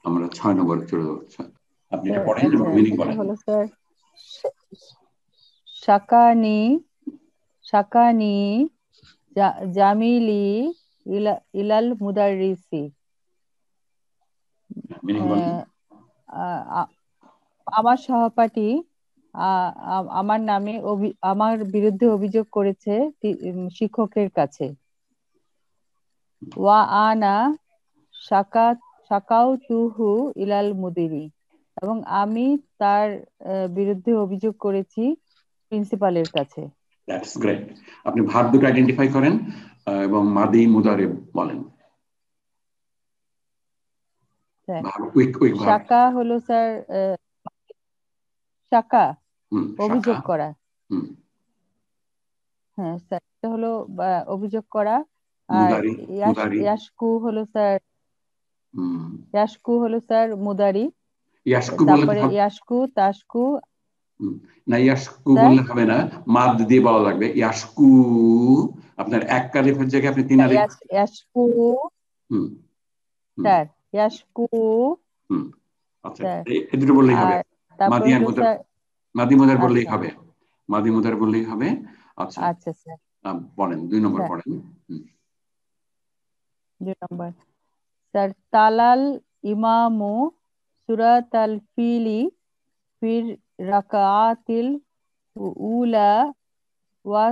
আমরা 6 নম্বর চলে যাচ্ছি। আপনি এটা স্যার পড়েন এবং আচ্ছা, মিনিং এটা বলেন। হলো স্যার শাকানি শাকানি জামিলি ইলাল মুদারিসি। মিনিং বলেন। আহ, আ- আমার সহপাঠী আমার নামে আমার বিরুদ্ধে অভিযোগ করেছে শিক্ষকের কাছে। ওয়া আনা শাকা শাকাউতুহু ইলাল মুদিরি, এবং আমি তার বিরুদ্ধে অভিযোগ করেছি প্রিন্সিপালের কাছে। That's great. আপনি ভার্ব দুটো আইডেন্টিফাই করেন এবং মাদি মুদারে বলেন। Sir verb weak weak verb. শাকা হলো স্যার শাকা শাখা। অভিযোগ করা। হুম। হ্যাঁ স্যার, এটা হলো অভিযোগ করা। আর মুদারি। মুদারি। ইয়াশকু হলো স্যার হুম। মুদারি। ইয়াসকু বললে তো তারপরে হবে। ইয়াশকু তাশকু। না, ইয়াসকু স্যার বললে হবে না, মাদ দিয়ে বলা লাগবে ইয়াসকু। আপনার এক কালিফের জায়গায় আপনি 3 আলিফ। ইয়াশকু হুম। হুম। স্যার, ইয়াশকু হুম। আচ্ছা, স্যার। এই দুটো বললেই হবে। আর তারপর মাদি আর হলো মুদার। স্যার মাদি মুদার বললেই আচ্ছা হবে। মাদি মুদার বললেই হবে। আচ্ছা। আচ্ছা স্যার। বলেন 2 নম্বর স্যার পড়েন। হুম। 2 নম্বর স্যার তালাল ইমামু সুরাতাল ফিলি ফির রাকাআতিল উলা ওয়া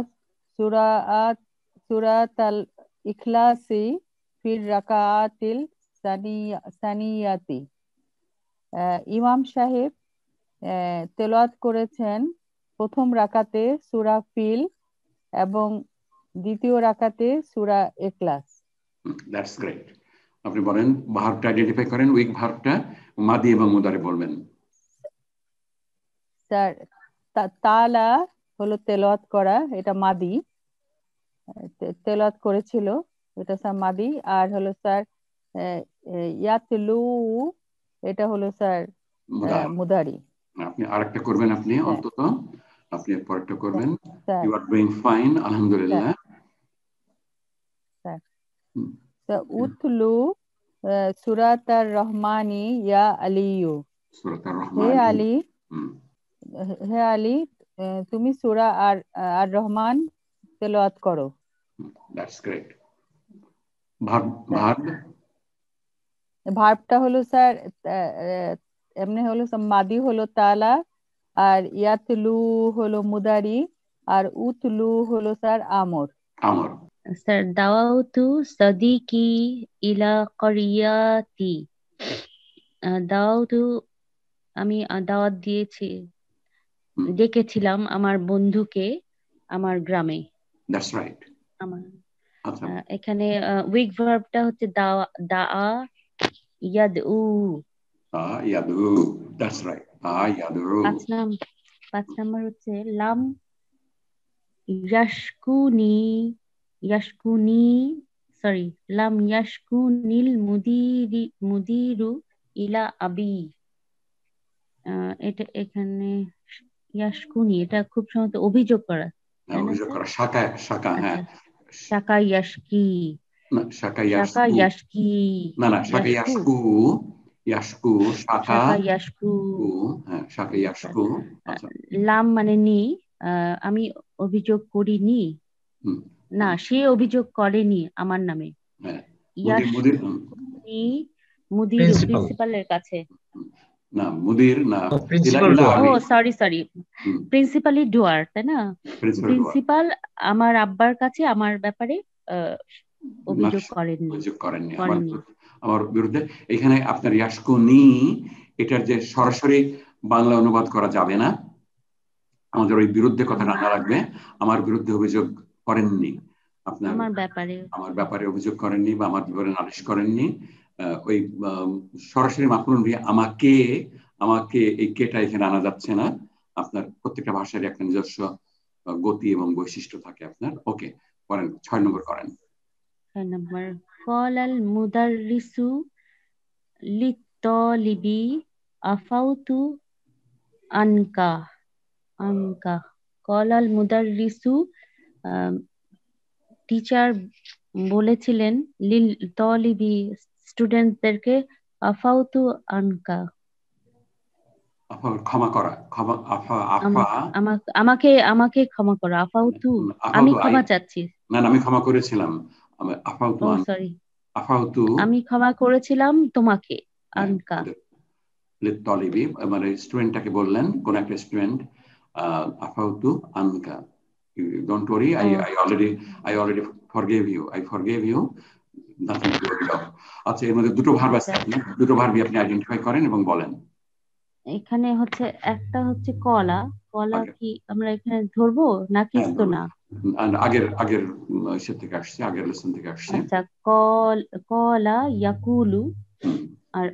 সুরাআত সুরাতাল ইখলাসি ফির রাকাআতিল সানিয়াতি। ইমাম সাহেব তেলাওয়াত করেছেন প্রথম রাকাতে সূরা ফিল এবং দ্বিতীয় রাকাতে সূরা ইখলাস। That's great. আপনি বলেন ভার্বটা আইডেন্টিফাই করেন, উইক ভার্বটা মাদি এবং মুদারে বলবেন। স্যার তালা হলো তেলাওয়াত করা, এটা মাদি। তেলাওয়াত করেছিল, এটা স্যার মাদি। আর হলো স্যার আহ, ইয়াতলু, এটা হলো স্যার মুদার। মুদারি। আপনি আরেকটা করবেন, আপনি হ্যাঁ অন্তত আপনি পরেরটা স্যার করবেন। Sir you are doing fine, sir আলহামদুলিল্লাহ। স্যার হুম। স্যার উতলু সুরাতার রহমানি ইয়া আলিয়ু। সূরাত হে আর-রহমানি। আলী, হুম। হে আলী, তুমি সূরা আর আর রহমান তেলাওয়াত করো। That's great. Verb. Sir verb. ভার্বটা হলো স্যার এমনি হলো স্যার মাদি হলো তালা, আর ইয়াতলু হলো মুদারি, আর উতলু হলো স্যার আমর। আমর। স্যার দাওয়াতু সাদিকি ইলা করিয়াতি। দাওয়াতু আমি দাওয়াত দিয়েছি, হুম। ডেকেছিলাম আমার বন্ধুকে আমার গ্রামে। That's right. আমার আচ্ছা। এখানে উইক ভার্বটা হচ্ছে দা ইয়াদউ। ইয়াদু। That's right. ইয়াদু। পাঁচ নাম 5 নাম্বার হচ্ছে লাম ইয়াশকুনি ইয়াশকুনি সরি লাম ইয়াশকুনিল মুদিরু ইলা আবি। এটা এখানে ইয়াশকুনি, এটা খুব সম্ভবত অভিযোগ করা, তাই না অভিযোগ স্যার? করা, শাখা শাখা, হ্যাঁ। আচ্ছা, শাকা ইয়াশকি। না, শাখা শাকা ইয়াসকু। ইয়াশকি। না না, শাখা ইয়াশকু। ইয়াসকু। ইয়াসকু। শাখা। শাকা ইয়াশকু। কু। হ্যাঁ, শাখা আচ্ছা, ইয়াসকু। আচ্ছা। লাম মানে নি। আমি অভিযোগ করিনি, হুম। না সে অভিযোগ করেনি আমার নামে। হ্যাঁ। মুদির মুদির ইয়াশকুনি মুদিরু প্রিন্সিপাল। প্রিন্সিপালের কাছে। না, মুদির না। ইলা প্রিন্সিপাল ইলা ডুয়ার। ও আবি। সরি সরি, হুম। প্রিন্সিপালি ডুয়ার, তাই না? প্রিন্সিপাল ডুয়ার। প্রিন্সিপাল আমার আব্বার কাছে আমার ব্যাপারে আহ, না, অভিযোগ করেননি অভিযোগ করেননি আমার করেননি আমার বিরুদ্ধে। এখানে আপনার ইয়াসকু নি, এটার যে সরাসরি বাংলা অনুবাদ করা যাবে না। আমাদের ওই বিরুদ্ধে কথাটা আনা লাগবে। আমার বিরুদ্ধে অভিযোগ করেননি। আপনার আমার ব্যাপারে। আমার ব্যাপারে অভিযোগ করেননি বা আমার ব্যাপারে নালিশ করেননি। ওই সরাসরি মাফুল দিয়ে আমাকে আমাকে এই কেটা এখানে আনা যাচ্ছে না। আপনার প্রত্যেকটা ভাষারই একটা নিজস্ব গতি এবং বৈশিষ্ট্য থাকে আপনার। ওকে, করেন 6 নম্বর করেন। 6 নম্বর কলাল মুদাররিসু লিত্তলিবি আফাউতু আনকা আনকা। কলাল মুদাররিসু, টিচার বলেছিলেন লিল তলিবি স্টুডেন্টদেরকে আফাউতু আনকা, আফা ক্ষমা করা, ক্ষমা, আফা, আফা, আমাকে আমাকে ক্ষমা করো। আফাউতু, আমি আফাউতু ক্ষমা চাচ্ছি। না আমি ক্ষমা করেছিলাম। আফাউতু ও সরি, আফাউতু আমি ক্ষমা করেছিলাম তোমাকে। আনকা, লিত্তলিবি, মানে স্টুডেন্টটাকে বললেন, কোন একটা স্টুডেন্ট, আফাউতু আনকা, don't worry, I already forgave you, nothing to worry of. আচ্ছা, এর মধ্যে দুটো ভার্ব আছে, আপনি দুটো ভার্বই আপনি আইডেন্টিফাই করেন এবং বলেন। এখানে হচ্ছে একটা হচ্ছে কলা। কলা কি আমরা এখানে ধরবো নাকি? তো না, আগের সে থেকে আসছে, আগের লেসন থেকে আসছে। আচ্ছা, কলা ইয়াকুলু, আর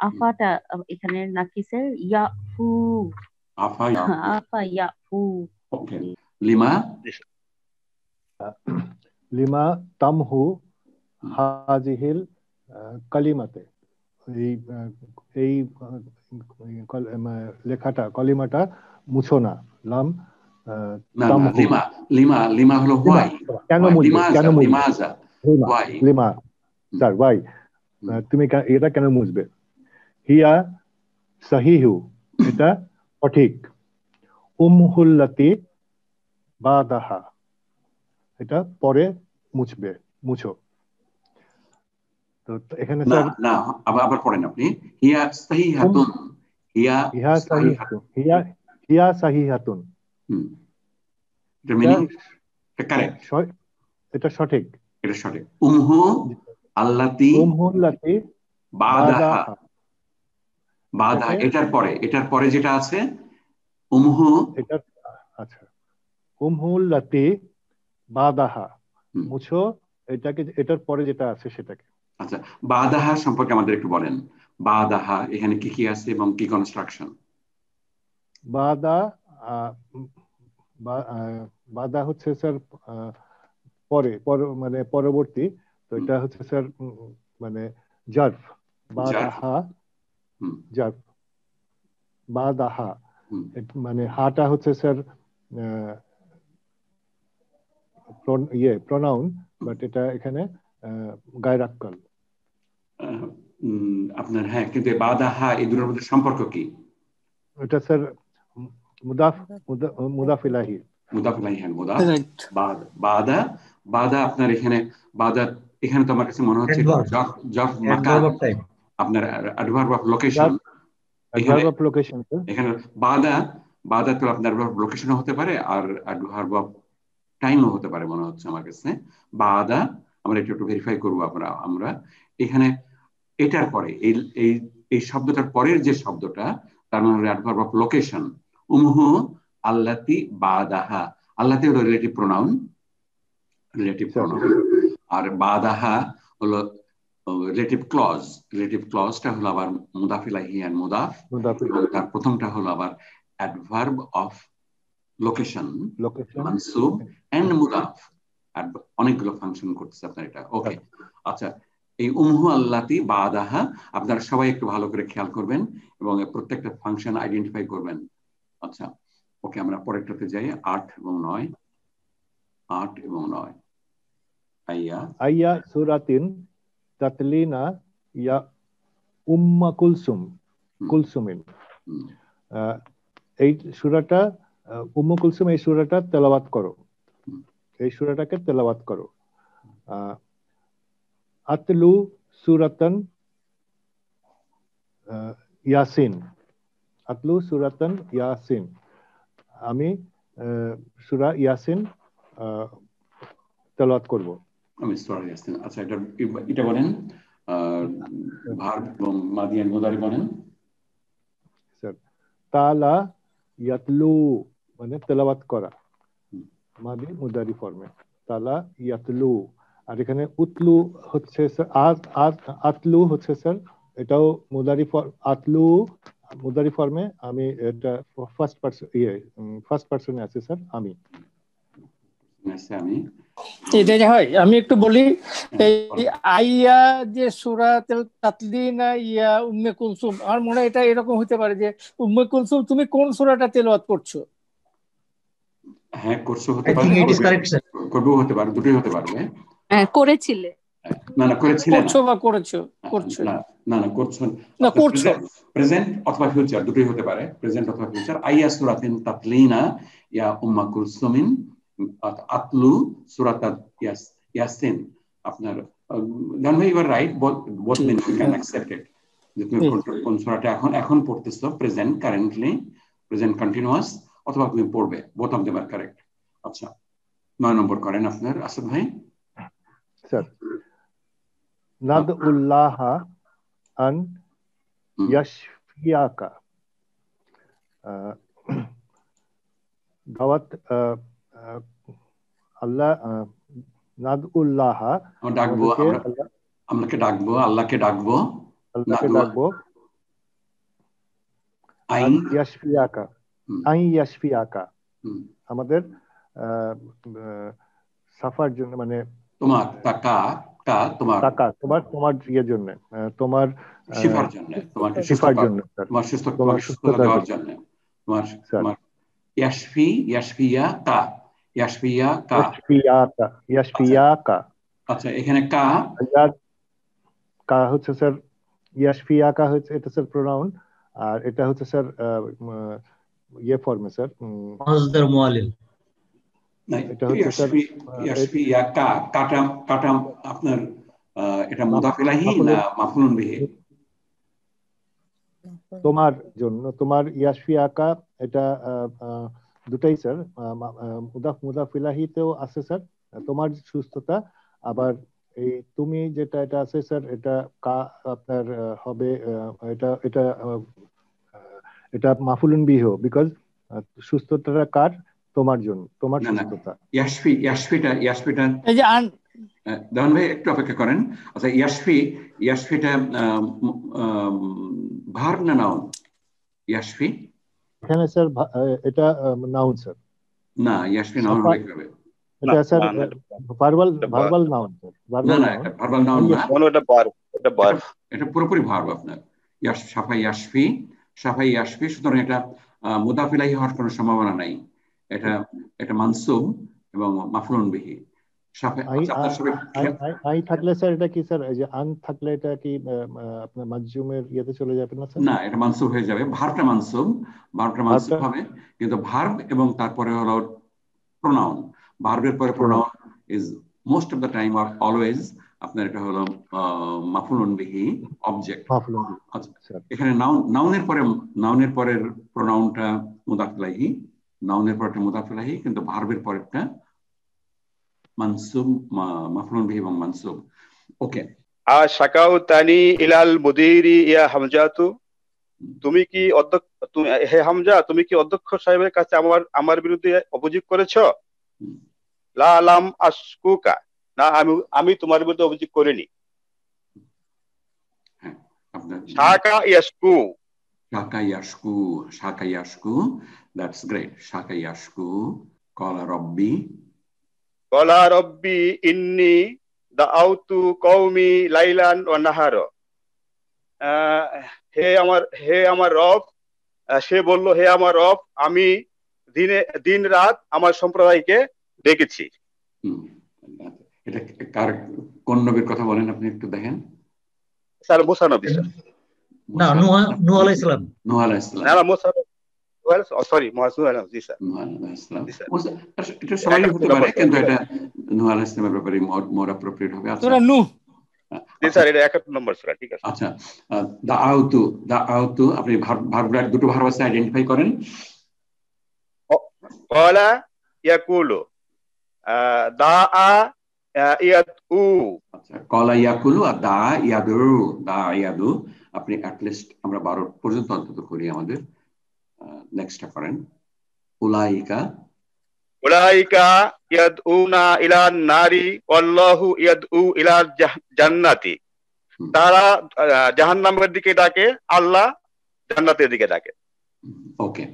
আফাটা এখানে নাকিসের ইয়াফু, আফা ইয়াফু। ওকে, লিমা লিমা তামহু হাজিহিল কালিমাতে, এই লেখাটা, কলিমাটা মুছো না। লাম তামহু, লিমা হলো হোয়াই, কেন মুছবে, কেন মুছবে, লিমা স্যার ওয়াই, তুমি এটা কেন মুছবে? হিয়া সাহিহু, এটা সঠিক। উমহুল্লাতি বাদাহা, এটা পরে মুছবে, মুছো। তো এখানে স্যার না আবার পড়েন আপনি। হিয়া সাহিহাতুন, হিয়া সাহিহাতুন, হিয়া সাহিহাতুন, এটা মিনিং কারেক্ট, এটা সঠিক, এটা সঠিক। উমহুল্লাতি বাদাহা, এটার পরে যেটা আছে উমহু, এটা আচ্ছা, উমহুল্লাতি বাদাহা, মুছো এটাকে, এটার পরে যেটা আছে সেটাকে। আচ্ছা, বাদাহা সম্পর্কে আমাদের একটু বলেন। বাদাহা এখানে কি কি আছে এবং কি কনস্ট্রাকশন? বাদা হচ্ছে স্যার পরে, মানে পরবর্তী, তো এটা হচ্ছে স্যার মানে জার্ফ, বাদাহা জার্ফ, বাদাহা, মানে হাটা হচ্ছে স্যার প্রনাউন, বাট এটা এখানে গায়রাক্কাল আপনার। হ্যাঁ, কিন্তু বাদাহা এই দুটোর মধ্যে সম্পর্ক কি? এটা স্যার মুদাফ ইলাহি, বাদা আপনার এখানে, বাদা এখানে তো আমার কাছে মনে হচ্ছে আপনার অ্যাডভার্ব অফ লোকেশন। এখানে বাদা তো আপনার লোকেশনও হতে পারে আর অ্যাডভার্ব অফ টাইমও হতে পারে মনে হচ্ছে আমার কাছে। বাদা আমরা একটু ভেরিফাই করবো আমরা এখানে। এটার পরে এই শব্দটার পরের যে শব্দটা, তার মানে হলো অ্যাডভার্ব অফ লোকেশন। উমহু আল্লাতি বাদাহা, আল্লাতি হলো রিলেটিভ প্রোনাউন, আর বাদাহা হলো রিলেটিভ ক্লজ। রিলেটিভ ক্লজটা হলো আবার মুদাফ ইলাইহি এন্ড মুদাফ, তার প্রথমটা হলো আবার অ্যাডভার্ব অফ লোকেশন, মানসুব এন্ড মুদাফ, অনেকগুলো ফাংশন করতেছে আপনার এটা। ওকে, আচ্ছা, এই উমহু আল্লাতি বাদাহা আপনারা সবাই একটু ভালো করে খেয়াল করবেন এবং প্রত্যেকটা ফাংশন আইডেন্টিফাই করবেন। আচ্ছা, ওকে, আমরা পরেরটাতে যাই। 8 এবং 9, 8 এবং 9। আইয়া সূরাতিন তাতলিনা ইয়া উম্মা কুলসুমিন, এই সূরাটা উম্মু কুলসুম, এই সূরাটা তেলাওয়াত করো, এই সূরাটাকে তেলাওয়াত করো। আতলু সূরাতান ইয়াসিন, আতলু সূরাতান ইয়াসিন, আমি সূরা ইয়াসিন তেলাওয়াত করব। আমি সূরা ইয়াসিন। আচ্ছা, এটা বলেন ভার্ব এবং মাদি এন্ড মুদারি বলেন স্যার। তালা ইয়াতলু মানে তেলাওয়াত করা, মাদি মুদারি ফর্মে, তালা ইয়াতলু। আর এখানে উতলু হচ্ছে স্যার, আতলু হচ্ছে স্যার, এটাও মুদারি আতলু মুদারি ফর্মে। আমি এটা ফার্স্ট পারসনে আছে স্যার, আমি। আমি একটু বলি, এই আইয়া যে সূরা তাতলিনা ইয়া উম্মে কুলসুম, আমার মনে হয় এটা এরকম হতে পারে যে উম্মে কুলসুম তুমি কোন সূরাটা তেলাওয়াত করছো? হ্যাঁ, করছো হতে পারে, করবেও হতে পারে, দুটোই হতে পারবে। হ্যাঁ, করেছিলে। না না করেছিলে করছো বা করেছো, করছো না না না করছো না করছো, প্রেজেন্ট অথবা ফিউচার দুটোই হতে পারে, প্রেজেন্ট অথবা ফিউচার। আইয়া সুরাতিন তাতলিনা ইয়া উম্মা কুলসুমিন আতলু সুরাতাত ইয়াসিন। আপনার জান ভাই, you are right, both mean you can accept it, যে তুমি কোন সূরাটা এখন পড়তেছো, প্রেজেন্ট কারেন্টলি, প্রেজেন্ট কন্টিনিউয়াস, অথবা তুমি পড়বে, both of them are correct. আচ্ছা 9 নম্বর করেন আপনার আসাদ ভাই। স্যার নাদউল্লাহ আন ইয়াশফিয়াকা, দাওয়াত আল্লাহ, নাদউল্লাহ ডাকবো, আল্লাহকে ডাকবো, আল্লাহকে ডাকবো, আল্লাহকে ডাকবো, আন ইয়াশফিয়াকা, আন ইয়াশফিয়াকা, আমাদের সাফার জন্য, মানে তোমার টাকা তোমার টাকা তোমার ইয়ের জন্য, তোমার শিফার জন্য, তোমাকে শিফার জন্য, তোমার সুস্থতা দেওয়ার জন্য, তোমার ইয়াশফিয়াকা। আচ্ছা এখানে কা হচ্ছে স্যার, ইয়াশফিয়াকা হচ্ছে এটা স্যার প্রোনাউন, আর এটা হচ্ছে স্যার ইয়ে ফর্মে স্যার মাজদার মুআল্লিল। এটা হচ্ছে স্যার ইয়াশফিয়াকা, কাটাম আপনার এটা মুদাফ ইলাইহি না মাফউলুন বিহি? তোমার জন্য, তোমার ইয়াশফিয়াকা, এটা দুটাই স্যার, মুদাফ ইলাহিতেও আছে স্যার তোমার সুস্থতা, আবার এই তুমি যেটা এটা আছে স্যার, এটা আপনার হবে, এটা মাফুলুন বিহি, বিকজ সুস্থতাটা কার? তোমার জন্য, তোমার সুস্থতা। ইয়াশফিটা এই যে দান ভাই একটু অপেক্ষা করেন। আচ্ছা ইয়াশফিটা ভার্ব না নাউন? ইয়াশফি এখানে স্যার এটা নাউন স্যার। না, ইয়াশফি নাউন হবে কিভাবে? এটা স্যার ভার্বাল নাউন স্যার, না না এটা ভার্বাল নাউন না, এটা ভার্ব, এটা পুরোপুরি ভার্ব আপনার। সাফাই ইয়াশফি, সুতরাং এটা মুদাফ ইলাইহি হওয়ার কোনো সম্ভাবনা নাই, এটা মানসুব এবং মাফউলুন বিহি। আই থাকলে স্যার এটা কি স্যার, এই যে আন থাকলে এটা কি আপনার মাজজুমের ইয়েতে চলে যাবে না স্যার? না, এটা মানসুব হয়ে যাবে, ভার্বটা মানসুব হবে, কিন্তু ভার্ব এবং তারপরে হলো প্রোনাউন, ভার্বের পরে pronoun is most of the time or always আপনার এটা হলো মাফউলুন বিহি অবজেক্ট। এখানে নাউনের পরের প্রোনাউনটা মুদাফ ইলাইহি, নাউনের পরেরটা মুদাফ ইলাইহি, কিন্তু ভার্বের পরেরটা মানসুব, মাফউলুন বিহি এবং মানসুব। ওকে। আশাকাউতানি ইলাল মুদিরি ইয়া হামজাতু, তুমি কি হে হামজা, তুমি কি অধ্যক্ষ সাহেবের কাছে আমার বিরুদ্ধে অভিযোগ করেছো? লা লাম আশকুকা, না আমি তোমার বিরুদ্ধে অভিযোগ করিনি। শাকা ইয়াশকু, দ্যাটস গ্রেট। শাকা ইয়াশকু, কলা রব্বি ইন্নি দাআউতু কওমি লাইলান ওয়া নাহার, হে আমার রব, সে বলল হে আমার রব, আমি দিন রাত আমার সম্প্রদায়কে ডেকেছি। এটা কার, কোন নবীর কথা বলেন আপনি একটু দেখেন? স্যার মুসা নবী স্যার। না, নূহ আলাইহিস সালাম। না মুসা, সরি মুসা জি স্যার। এটা সবাই হতে পারে, কিন্তু এটা নূহ আলাইহিস সালামের ব্যাপারে মোর অ্যাপ্রোপ্রিয়েট হবে। আচ্ছা নূহ, জি স্যার, এটা 71 নম্বর সূরা, ঠিক আছে। আচ্ছা দাআউতু, আপনি ভার্বটা দুটো ভার্ব আছে, আইডেন্টিফাই করেন। ক্বালা ইয়াকুলু, দাআ ইয়াদউ। আচ্ছা, ক্বালা ইয়াকুলু আর ইয়াদু, আপনি অ্যাট লিস্ট আমরা 12 পর্যন্ত অন্তত করি আমাদের। নেক্সটটা করেন। উলাইকা ইয়াদউনা ইলান নারি ওয়াল্লাহু ইয়াদউ ইলা জান্নাতি, তারা জাহান্নামের দিকে ডাকে, আল্লাহ জান্নাতের দিকে ডাকে। ওকে,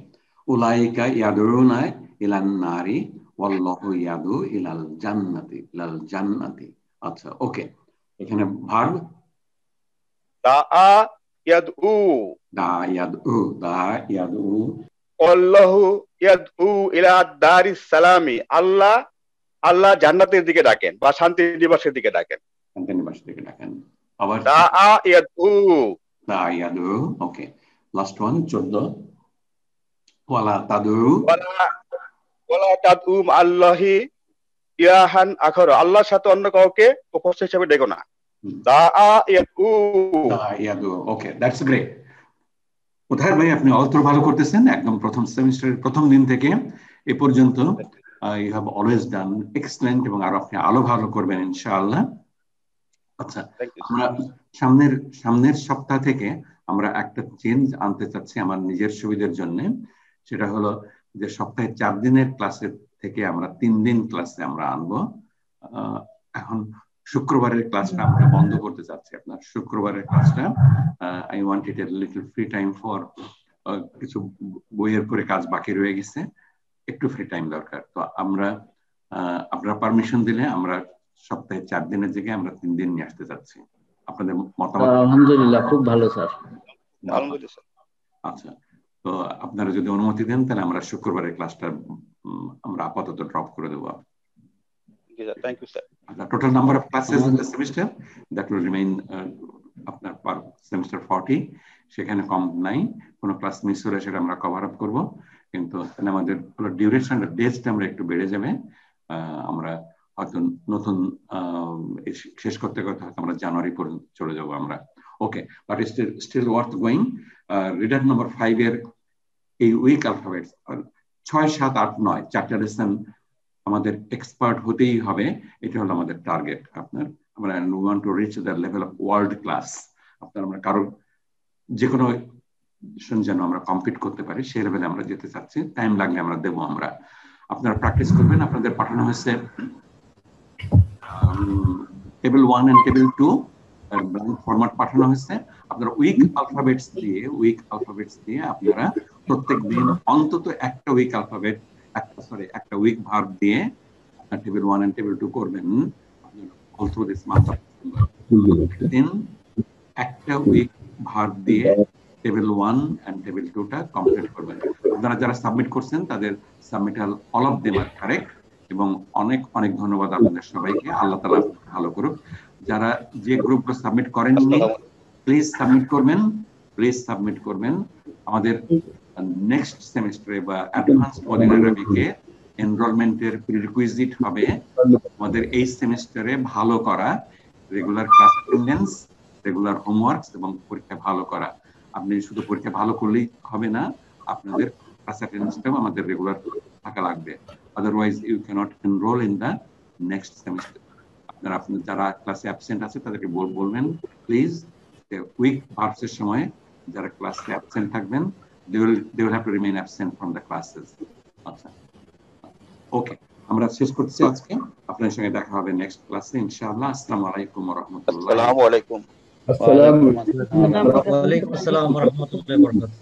উলাইকা ইয়াদউনা ইলান নারি ওয়াল্লাহু ইয়াদউ ইলাল জান্নাতি। আচ্ছা ওকে, এখানে ভার্ব দাআ ইয়াদউ, আল্লাহু ইয়াদউ ইলা দারিস সালামি, আল্লাহ জান্নাতের দিকে ডাকেন বা শান্তি নিবাসের দিকে ডাকেন। কান্তানি ভাষা থেকে ডাকেন। আবার দাআ ইয়াদউ, দা ইয়াদু। ওকে, লাস্ট ওয়ান 14 ওয়ালা তাদু, ওয়ালা তাদউ আল্লাহি ইলাহান আখর, আল্লাহর সাথে অন্য কাউকে উপাস্য হিসেবে ডেকো না। দাআ ইয়াদউ, দা ইয়াদু। ওকে, দ্যাটস গ্রেট। উদার ভাই আপনি অল্প ভালো করতেছেন, একদম প্রথম সেমিস্টারের প্রথম দিন থেকে এ পর্যন্ত you have always done excellent, এবং আরো আপনি আলো ভালো করবেন ইনশাআল্লাহ। আচ্ছা, আমরা সামনের সপ্তাহ থেকে আমরা একটা চেঞ্জ আনতে চাচ্ছি আমার নিজের সুবিধার জন্য। সেটা হলো যে সপ্তাহে 4 দিনের ক্লাসের থেকে আমরা 3 দিন ক্লাসে আমরা আনবো। এখন শুক্রবারের ক্লাসটা আমরা বন্ধ করতে চাচ্ছি। আপনার শুক্রবারের ক্লাসটা I want it a little free time for, কিছু বইয়ের পরে কাজ বাকি রয়ে গেছে, একটু ফ্রি টাইম দরকার। তো আপনারা পারমিশন দিলে আমরা সপ্তাহে 4 দিনের জায়গায় আমরা 3 দিন নিয়ে আসতে যাচ্ছি। আপনাদের মতামত? আলহামদুলিল্লাহ, খুব ভালো স্যার। আলহামদুলিল্লাহ। আচ্ছা, তো আপনারা যদি অনুমতি দেন তাহলে আমরা শুক্রবারের ক্লাসটা আমরা আপাতত ড্রপ করে দেবো। Thank you, sir. The total number of classes in the semester that will remain আপনার per semester 40, সেখানে কম নাই। কোনো ক্লাস মিস হলে সেটা আমরা কভার আপ করবো, কিন্তু আমাদের ডিউরেশন ডেটটা আমরা একটু বেড়ে যাবে। আমরা হয়তো নতুন শেষ করতে করতে হয়তো আমরা জানুয়ারি পর্যন্ত চলে যাবো আমরা। Okay, but still worth going. Reader number 5 এর এই উইক অ্যালফাবেটস 6, 7, 8, 9 4টা লেসন আমাদের এক্সপার্ট হতেই হবে। এটা হলো আমাদের টার্গেট। আমরা we want to reach the level of world class। আমরা কারো যে কোনো যেন আমরা কম্পিট করতে পারি সেই লেভেলে আমরা যেতে চাচ্ছি। টাইম লাগলে আমরা দেবো। আপনারা প্র্যাকটিস করবেন। আপনাদের পাঠানো হয়েছে table 1 and table 2 blank format পাঠানো হয়েছে। আপনারা উইক অ্যালফাবেটস দিয়ে আপনারা প্রত্যেক দিন অন্তত একটা উইক অ্যালফাবেট একটা উইক ভার্ব দিয়ে টেবিল 1 এন্ড টেবিল 2 করবেন all through this month of December। দিন একটা উইক ভার্ব দিয়ে টেবিল 1 এন্ড টেবিল 2 টা কমপ্লিট করবেন। আপনারা যারা সাবমিট করছেন তাদের submittal all of them are correct, এবং অনেক অনেক ধন্যবাদ আপনাদের সবাইকে। আল্লাহ তাআলা ভালো করুক। যারা যে গ্রুপগুলো সাবমিট করেননি প্লিজ সাবমিট করবেন। আমাদের নেক্সট সেমিস্টারে বা অ্যাডভান্স মদিনা আরবিকে এনরোলমেন্টের প্রিরিকুইজিট হবে আমাদের এই সেমিস্টারে ভালো করা regular class attendance, regular homeworks এবং পরীক্ষা ভালো করা। আপনি শুধু পরীক্ষা ভালো করলেই হবে না, আপনাদের ক্লাস অ্যাটেন্ডেন্সটাও আমাদের রেগুলার থাকা লাগবে। Otherwise you cannot enrol in the next semester. আপনারা যারা ক্লাসে অ্যাবসেন্ট আছে তাদেরকে বলবেন প্লিজ উইক ভার্বসের সময় যারা ক্লাসে অ্যাবসেন্ট থাকবেন they will have to remain absent from the classes। আচ্ছা, ওকে, আমরা শেষ করছি আজকে। আপনাদের সঙ্গে দেখা হবে নেক্সট ক্লাসে ইনশাআল্লাহ। আসসালামু আলাইকুম ওয়া রাহমাতুল্লাহ। আসসালামু আলাইকুম। ওয়া আলাইকুম আসসালাম ওয়া রাহমাতুল্লাহি ওয়া বারাকাতুহু।